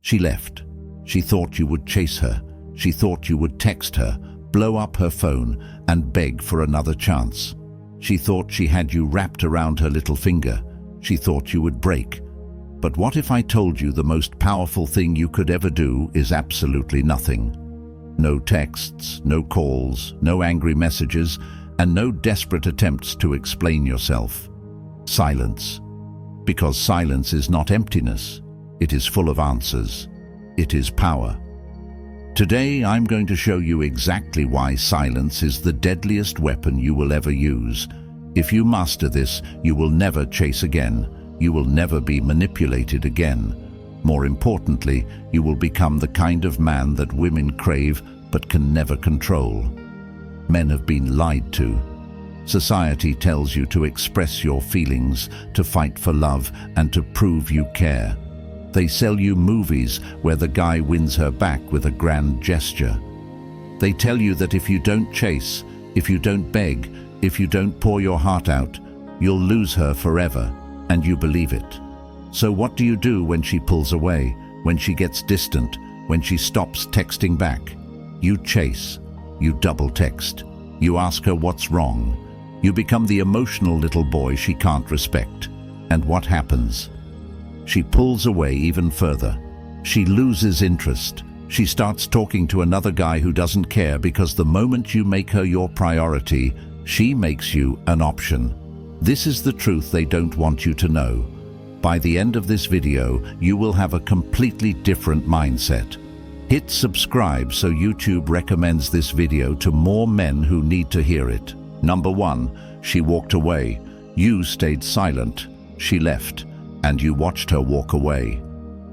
She left. She thought you would chase her. She thought you would text her, blow up her phone, and beg for another chance. She thought she had you wrapped around her little finger. She thought you would break. But what if I told you the most powerful thing you could ever do is absolutely nothing? No texts, no calls, no angry messages, and no desperate attempts to explain yourself. Silence. Because silence is not emptiness. It is full of answers. It is power. Today, I'm going to show you exactly why silence is the deadliest weapon you will ever use. If you master this, you will never chase again. You will never be manipulated again. More importantly, you will become the kind of man that women crave but can never control. Men have been lied to. Society tells you to express your feelings, to fight for love, and to prove you care. They sell you movies where the guy wins her back with a grand gesture. They tell you that if you don't chase, if you don't beg, if you don't pour your heart out, you'll lose her forever, and you believe it. So what do you do when she pulls away, when she gets distant, when she stops texting back? You chase. You double text. You ask her what's wrong. You become the emotional little boy she can't respect. And what happens? She pulls away even further. She loses interest. She starts talking to another guy who doesn't care because the moment you make her your priority, she makes you an option. This is the truth they don't want you to know. By the end of this video, you will have a completely different mindset. Hit subscribe so YouTube recommends this video to more men who need to hear it. Number 1, she walked away. You stayed silent. She left, and you watched her walk away.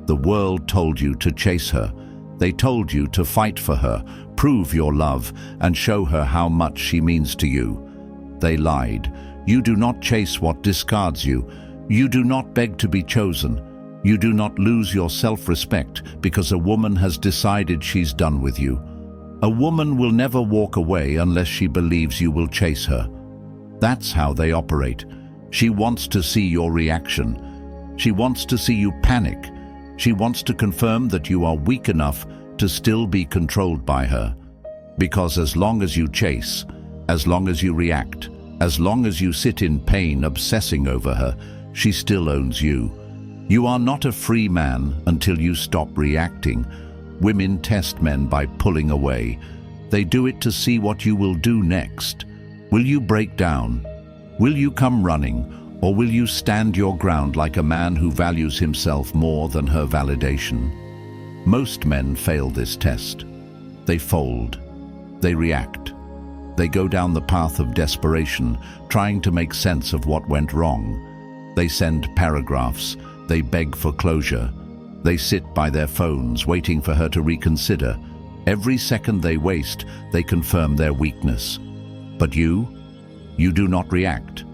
The world told you to chase her. They told you to fight for her, prove your love, and show her how much she means to you. They lied. You do not chase what discards you. You do not beg to be chosen. You do not lose your self-respect because a woman has decided she's done with you. A woman will never walk away unless she believes you will chase her. That's how they operate. She wants to see your reaction. She wants to see you panic. She wants to confirm that you are weak enough to still be controlled by her. Because as long as you chase, as long as you react, as long as you sit in pain obsessing over her, she still owns you. You are not a free man until you stop reacting. Women test men by pulling away. They do it to see what you will do next. Will you break down? Will you come running? Or will you stand your ground like a man who values himself more than her validation? Most men fail this test. They fold. They react. They go down the path of desperation, trying to make sense of what went wrong. They send paragraphs. They beg for closure. They sit by their phones, waiting for her to reconsider. Every second they waste, they confirm their weakness. But you do not react.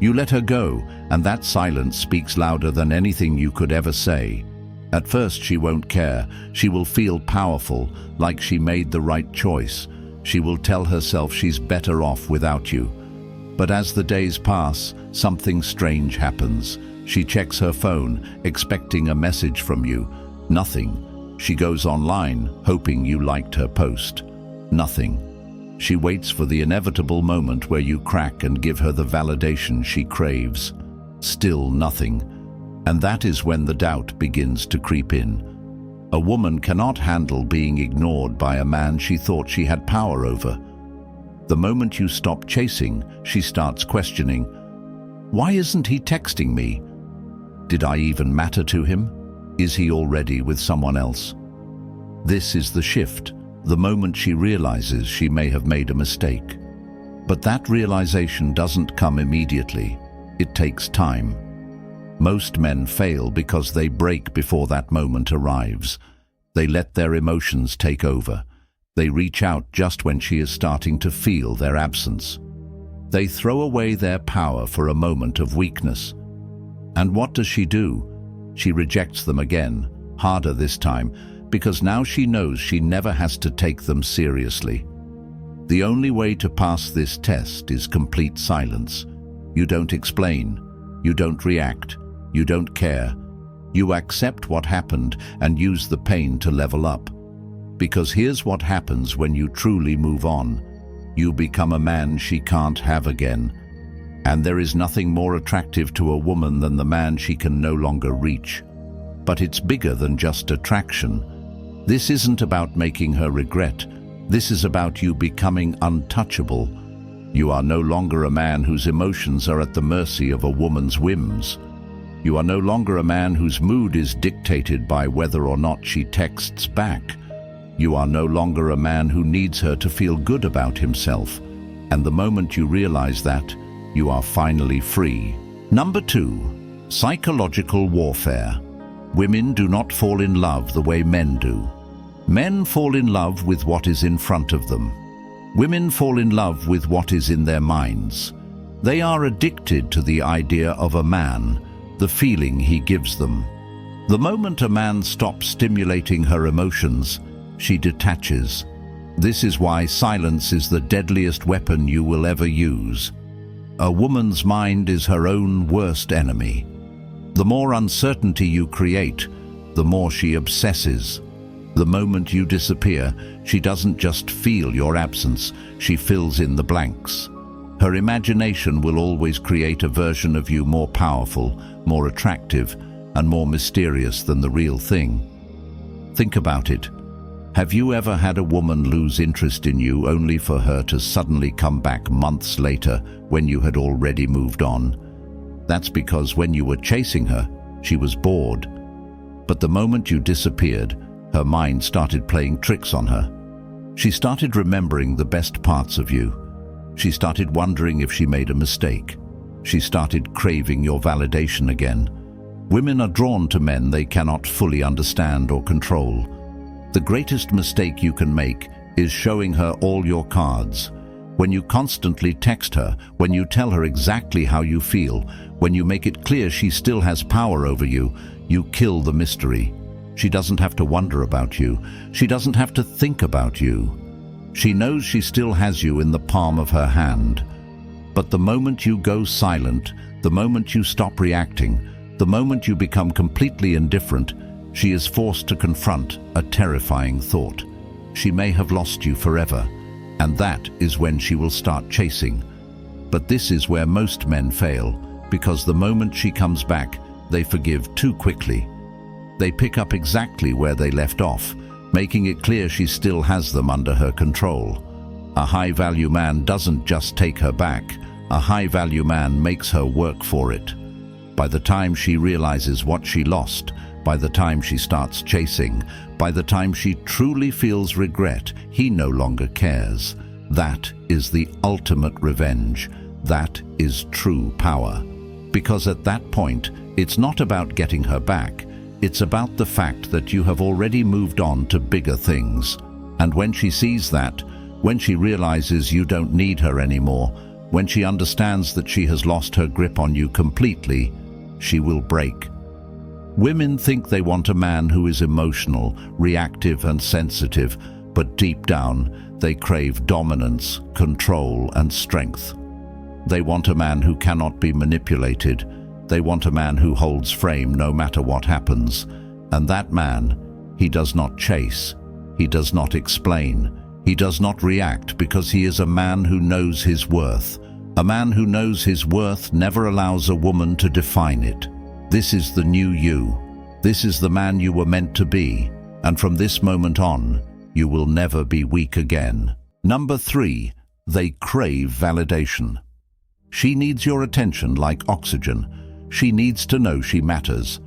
You let her go, and that silence speaks louder than anything you could ever say. At first she won't care. She will feel powerful, like she made the right choice. She will tell herself she's better off without you. But as the days pass, something strange happens. She checks her phone, expecting a message from you. Nothing. She goes online, hoping you liked her post. Nothing. She waits for the inevitable moment where you crack and give her the validation she craves. Still nothing. And that is when the doubt begins to creep in. A woman cannot handle being ignored by a man she thought she had power over. The moment you stop chasing, she starts questioning, "Why isn't he texting me? Did I even matter to him? Is he already with someone else?" This is the shift, the moment she realizes she may have made a mistake. But that realization doesn't come immediately. It takes time. Most men fail because they break before that moment arrives. They let their emotions take over. They reach out just when she is starting to feel their absence. They throw away their power for a moment of weakness. And what does she do? She rejects them again, harder this time, because now she knows she never has to take them seriously. The only way to pass this test is complete silence. You don't explain. You don't react. You don't care. You accept what happened and use the pain to level up. Because here's what happens when you truly move on. You become a man she can't have again. And there is nothing more attractive to a woman than the man she can no longer reach. But it's bigger than just attraction. This isn't about making her regret. This is about you becoming untouchable. You are no longer a man whose emotions are at the mercy of a woman's whims. You are no longer a man whose mood is dictated by whether or not she texts back. You are no longer a man who needs her to feel good about himself. And the moment you realize that, you are finally free. Number 2, psychological warfare. Women do not fall in love the way men do. Men fall in love with what is in front of them. Women fall in love with what is in their minds. They are addicted to the idea of a man, the feeling he gives them. The moment a man stops stimulating her emotions, she detaches. This is why silence is the deadliest weapon you will ever use. A woman's mind is her own worst enemy. The more uncertainty you create, the more she obsesses. The moment you disappear, she doesn't just feel your absence, she fills in the blanks. Her imagination will always create a version of you more powerful, more attractive, and more mysterious than the real thing. Think about it. Have you ever had a woman lose interest in you only for her to suddenly come back months later when you had already moved on? That's because when you were chasing her, she was bored. But the moment you disappeared, her mind started playing tricks on her. She started remembering the best parts of you. She started wondering if she made a mistake. She started craving your validation again. Women are drawn to men they cannot fully understand or control. The greatest mistake you can make is showing her all your cards. When you constantly text her, when you tell her exactly how you feel, when you make it clear she still has power over you, you kill the mystery. She doesn't have to wonder about you. She doesn't have to think about you. She knows she still has you in the palm of her hand. But the moment you go silent, the moment you stop reacting, the moment you become completely indifferent, she is forced to confront a terrifying thought. She may have lost you forever, and that is when she will start chasing. But this is where most men fail, because the moment she comes back, they forgive too quickly. They pick up exactly where they left off, making it clear she still has them under her control. A high-value man doesn't just take her back. A high-value man makes her work for it. By the time she realizes what she lost, by the time she starts chasing, by the time she truly feels regret, he no longer cares. That is the ultimate revenge. That is true power. Because at that point, it's not about getting her back. It's about the fact that you have already moved on to bigger things. And when she sees that, when she realizes you don't need her anymore, when she understands that she has lost her grip on you completely, she will break. Women think they want a man who is emotional, reactive, and sensitive, but deep down, they crave dominance, control, and strength. They want a man who cannot be manipulated. They want a man who holds frame no matter what happens. And that man, he does not chase. He does not explain. He does not react because he is a man who knows his worth. A man who knows his worth never allows a woman to define it. This is the new you. This is the man you were meant to be. And from this moment on, you will never be weak again. Number 3, they crave validation. She needs your attention like oxygen. She needs to know she matters.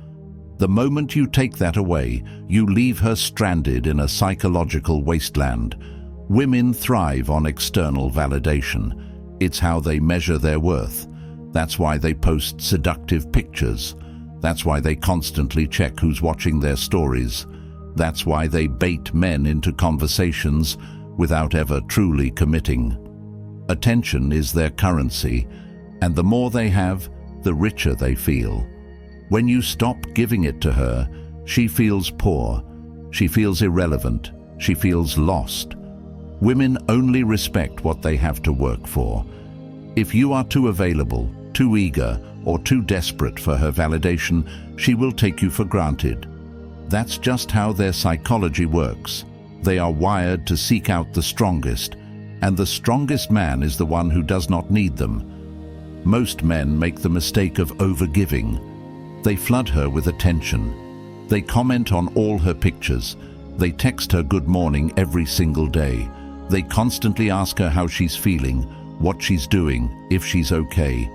The moment you take that away, you leave her stranded in a psychological wasteland. Women thrive on external validation. It's how they measure their worth. That's why they post seductive pictures. That's why they constantly check who's watching their stories. That's why they bait men into conversations without ever truly committing. Attention is their currency, and the more they have, the richer they feel. When you stop giving it to her, she feels poor, she feels irrelevant, she feels lost. Women only respect what they have to work for. If you are too available, too eager, or too desperate for her validation, she will take you for granted. That's just how their psychology works. They are wired to seek out the strongest, and the strongest man is the one who does not need them. Most men make the mistake of overgiving. They flood her with attention. They comment on all her pictures. They text her good morning every single day. They constantly ask her how she's feeling, what she's doing, if she's okay.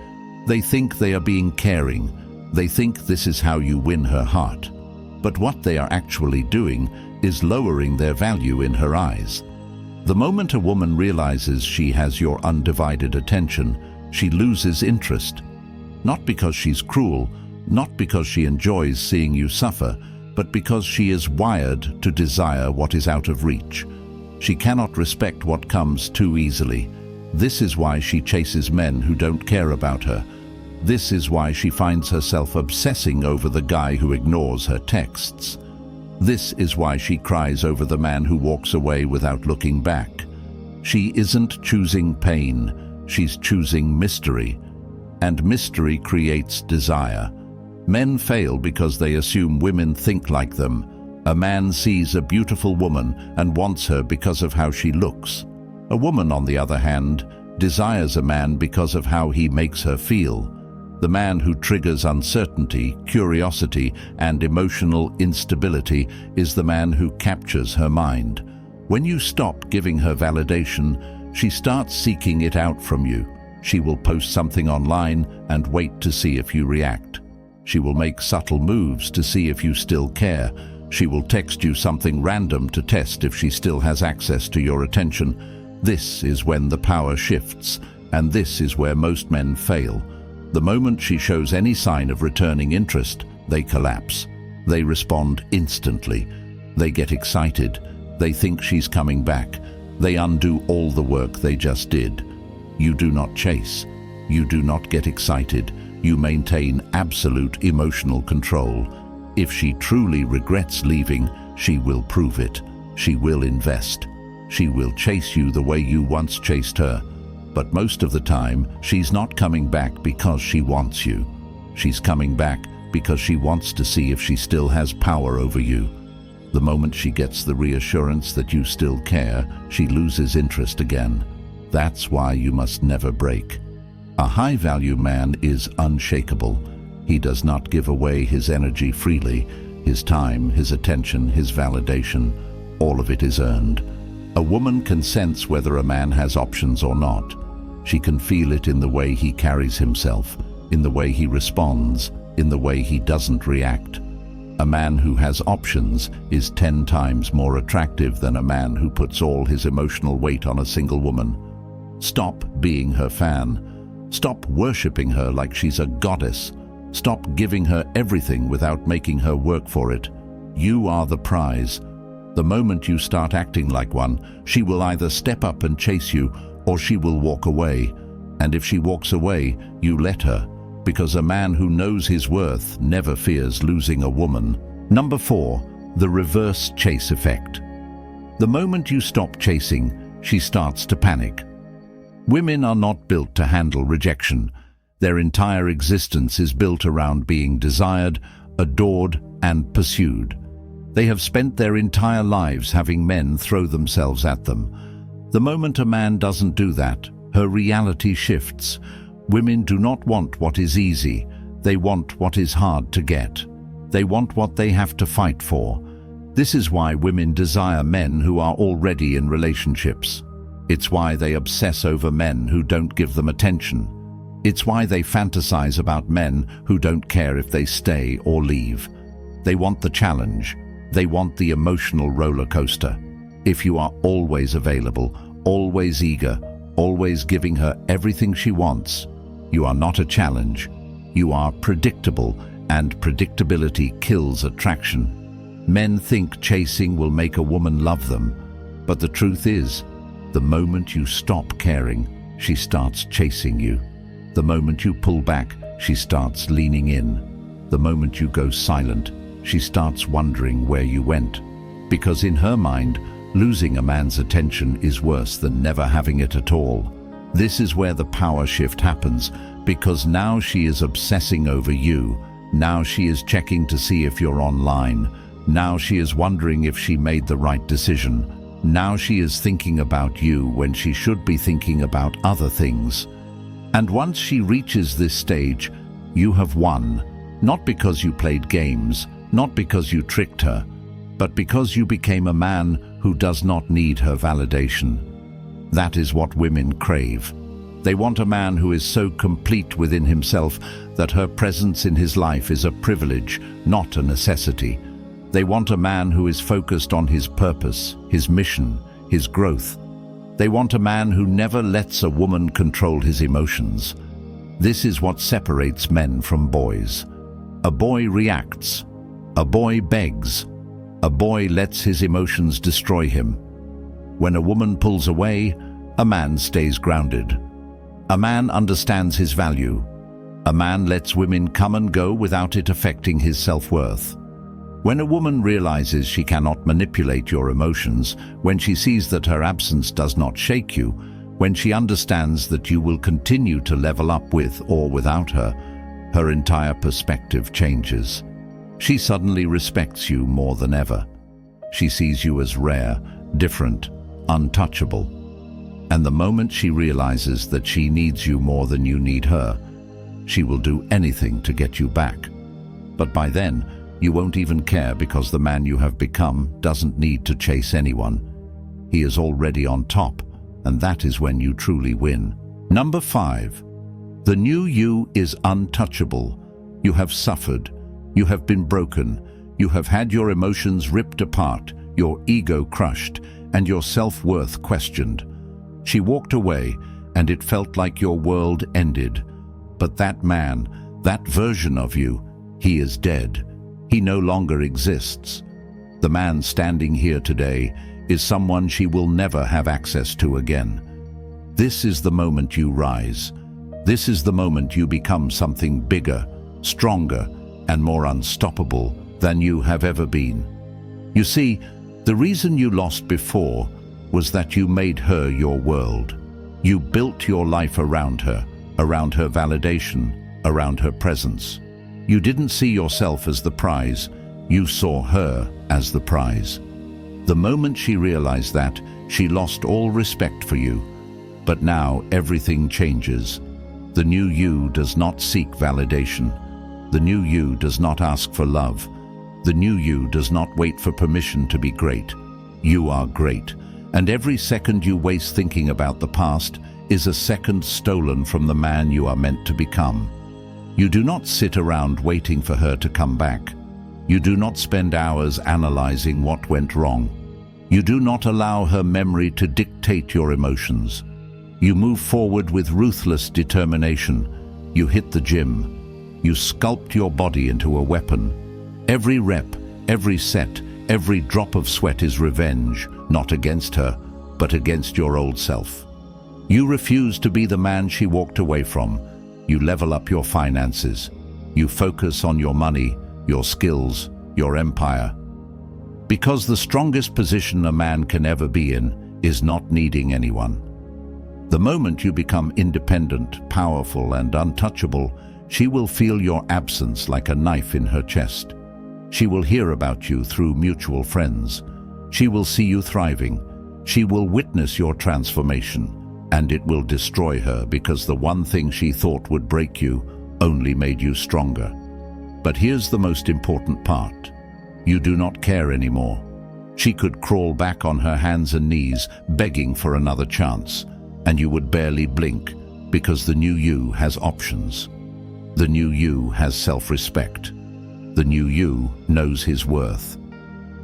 They think they are being caring. They think this is how you win her heart. But what they are actually doing is lowering their value in her eyes. The moment a woman realizes she has your undivided attention, she loses interest. Not because she's cruel, not because she enjoys seeing you suffer, but because she is wired to desire what is out of reach. She cannot respect what comes too easily. This is why she chases men who don't care about her. This is why she finds herself obsessing over the guy who ignores her texts. This is why she cries over the man who walks away without looking back. She isn't choosing pain, she's choosing mystery. And mystery creates desire. Men fail because they assume women think like them. A man sees a beautiful woman and wants her because of how she looks. A woman, on the other hand, desires a man because of how he makes her feel. The man who triggers uncertainty, curiosity, and emotional instability is the man who captures her mind. When you stop giving her validation, she starts seeking it out from you. She will post something online and wait to see if you react. She will make subtle moves to see if you still care. She will text you something random to test if she still has access to your attention. This is when the power shifts, and this is where most men fail. The moment she shows any sign of returning interest, they collapse. They respond instantly. They get excited. They think she's coming back. They undo all the work they just did. You do not chase. You do not get excited. You maintain absolute emotional control. If she truly regrets leaving, she will prove it. She will invest. She will chase you the way you once chased her. But most of the time, she's not coming back because she wants you. She's coming back because she wants to see if she still has power over you. The moment she gets the reassurance that you still care, she loses interest again. That's why you must never break. A high-value man is unshakable. He does not give away his energy freely. His time, his attention, his validation, all of it is earned. A woman can sense whether a man has options or not. She can feel it in the way he carries himself, in the way he responds, in the way he doesn't react. A man who has options is 10 times more attractive than a man who puts all his emotional weight on a single woman. Stop being her fan. Stop worshipping her like she's a goddess. Stop giving her everything without making her work for it. You are the prize. The moment you start acting like one, she will either step up and chase you, or she will walk away. And if she walks away, you let her, because a man who knows his worth never fears losing a woman. Number 4, the reverse chase effect. The moment you stop chasing, she starts to panic. Women are not built to handle rejection. Their entire existence is built around being desired, adored, and pursued. They have spent their entire lives having men throw themselves at them. The moment a man doesn't do that, her reality shifts. Women do not want what is easy. They want what is hard to get. They want what they have to fight for. This is why women desire men who are already in relationships. It's why they obsess over men who don't give them attention. It's why they fantasize about men who don't care if they stay or leave. They want the challenge. They want the emotional roller coaster. If you are always available, always eager, always giving her everything she wants, you are not a challenge. You are predictable, and predictability kills attraction. Men think chasing will make a woman love them, but the truth is, the moment you stop caring, she starts chasing you. The moment you pull back, she starts leaning in. The moment you go silent, she starts wondering where you went. Because in her mind, losing a man's attention is worse than never having it at all. This is where the power shift happens, Because now she is obsessing over you. Now she is checking to see if you're online. Now she is wondering if she made the right decision. Now she is thinking about you when she should be thinking about other things. And once she reaches this stage, you have won. Not because you played games, not because you tricked her, but because you became a man who does not need her validation. That is what women crave. They want a man who is so complete within himself that her presence in his life is a privilege, not a necessity. They want a man who is focused on his purpose, his mission, his growth. They want a man who never lets a woman control his emotions. This is what separates men from boys. A boy reacts. A boy begs. A boy lets his emotions destroy him. When a woman pulls away, a man stays grounded. A man understands his value. A man lets women come and go without it affecting his self-worth. When a woman realizes she cannot manipulate your emotions, when she sees that her absence does not shake you, when she understands that you will continue to level up with or without her, her entire perspective changes. She suddenly respects you more than ever. She sees you as rare, different, untouchable. And the moment she realizes that she needs you more than you need her, she will do anything to get you back. But by then, you won't even care because the man you have become doesn't need to chase anyone. He is already on top, and that is when you truly win. Number 5. The new you is untouchable. You have suffered. You have been broken. You have had your emotions ripped apart, your ego crushed, and your self-worth questioned. She walked away, and it felt like your world ended. But that man, that version of you, he is dead. He no longer exists. The man standing here today is someone she will never have access to again. This is the moment you rise. This is the moment you become something bigger, stronger, and more unstoppable than you have ever been. You see, the reason you lost before was that you made her your world. You built your life around her validation, around her presence. You didn't see yourself as the prize, you saw her as the prize. The moment she realized that, she lost all respect for you. But now everything changes. The new you does not seek validation. The new you does not ask for love. The new you does not wait for permission to be great. You are great, and every second you waste thinking about the past is a second stolen from the man you are meant to become. You do not sit around waiting for her to come back. You do not spend hours analyzing what went wrong. You do not allow her memory to dictate your emotions. You move forward with ruthless determination. You hit the gym. You sculpt your body into a weapon. Every rep, every set, every drop of sweat is revenge, not against her, but against your old self. You refuse to be the man she walked away from. You level up your finances. You focus on your money, your skills, your empire. Because the strongest position a man can ever be in is not needing anyone. The moment you become independent, powerful, and untouchable, she will feel your absence like a knife in her chest. She will hear about you through mutual friends. She will see you thriving. She will witness your transformation. And it will destroy her because the one thing she thought would break you only made you stronger. But here's the most important part. You do not care anymore. She could crawl back on her hands and knees, begging for another chance, and you would barely blink because the new you has options. The new you has self-respect. The new you knows his worth.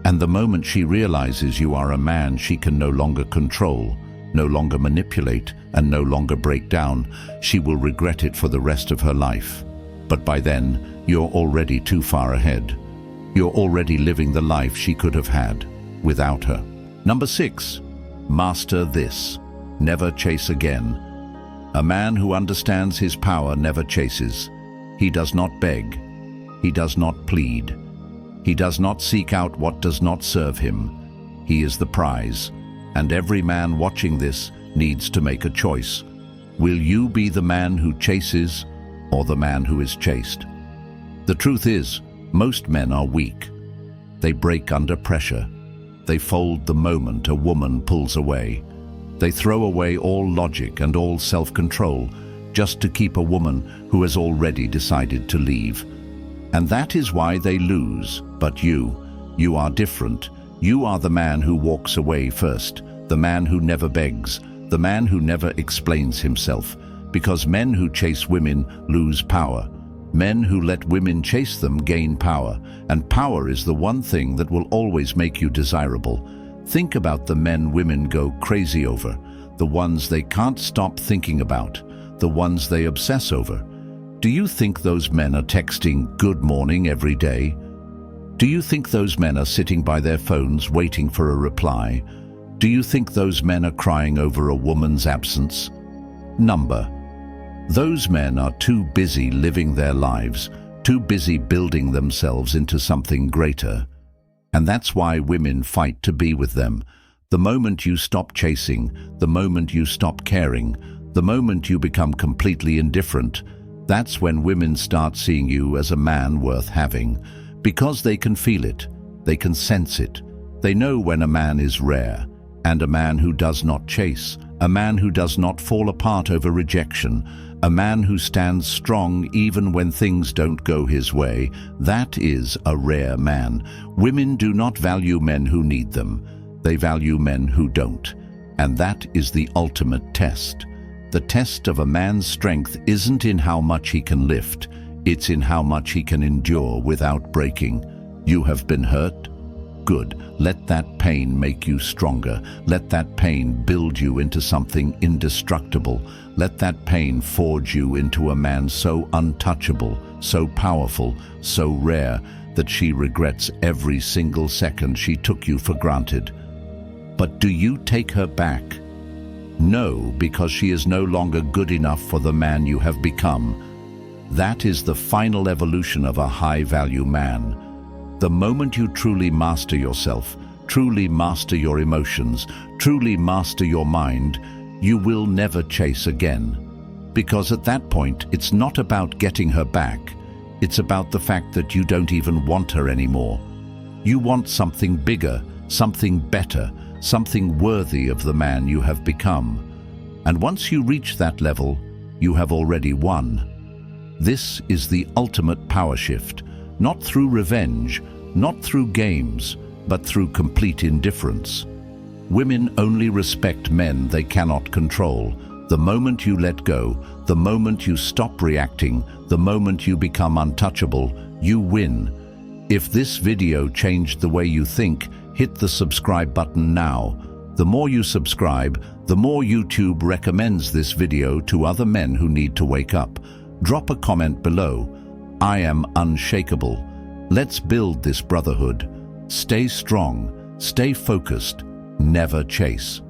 And the moment she realizes you are a man she can no longer control, no longer manipulate, and no longer break down, she will regret it for the rest of her life. But by then, you're already too far ahead. You're already living the life she could have had without her. Number 6, master this. Never chase again. A man who understands his power never chases. He does not beg. He does not plead. He does not seek out what does not serve him. He is the prize. And every man watching this needs to make a choice. Will you be the man who chases, or the man who is chased? The truth is, most men are weak. They break under pressure. They fold the moment a woman pulls away. They throw away all logic and all self-control just to keep a woman who has already decided to leave. And that is why they lose. But you are different. You are the man who walks away first, the man who never begs, the man who never explains himself, because men who chase women lose power. Men who let women chase them gain power, and power is the one thing that will always make you desirable. Think about the men women go crazy over, the ones they can't stop thinking about, the ones they obsess over. Do you think those men are texting "good morning" every day? Do you think those men are sitting by their phones waiting for a reply? Do you think those men are crying over a woman's absence? Those men are too busy living their lives, too busy building themselves into something greater. And that's why women fight to be with them. The moment you stop chasing, the moment you stop caring, the moment you become completely indifferent, that's when women start seeing you as a man worth having. Because they can feel it, they can sense it. They know when a man is rare, and a man who does not chase, a man who does not fall apart over rejection, a man who stands strong even when things don't go his way, that is a rare man. Women do not value men who need them. They value men who don't. And that is the ultimate test. The test of a man's strength isn't in how much he can lift. It's in how much he can endure without breaking. You have been hurt? Good. Let that pain make you stronger. Let that pain build you into something indestructible. Let that pain forge you into a man so untouchable, so powerful, so rare, that she regrets every single second she took you for granted. But do you take her back? No, because she is no longer good enough for the man you have become. That is the final evolution of a high-value man. The moment you truly master yourself, truly master your emotions, truly master your mind, you will never chase again. Because at that point, it's not about getting her back. It's about the fact that you don't even want her anymore. You want something bigger, something better, something worthy of the man you have become. And once you reach that level, you have already won. This is the ultimate power shift, not through revenge, not through games, but through complete indifference. Women only respect men they cannot control. The moment you let go, the moment you stop reacting, the moment you become untouchable, you win. If this video changed the way you think, hit the subscribe button now. The more you subscribe, the more YouTube recommends this video to other men who need to wake up. Drop a comment below. I am unshakable. Let's build this brotherhood. Stay strong, stay focused, never chase.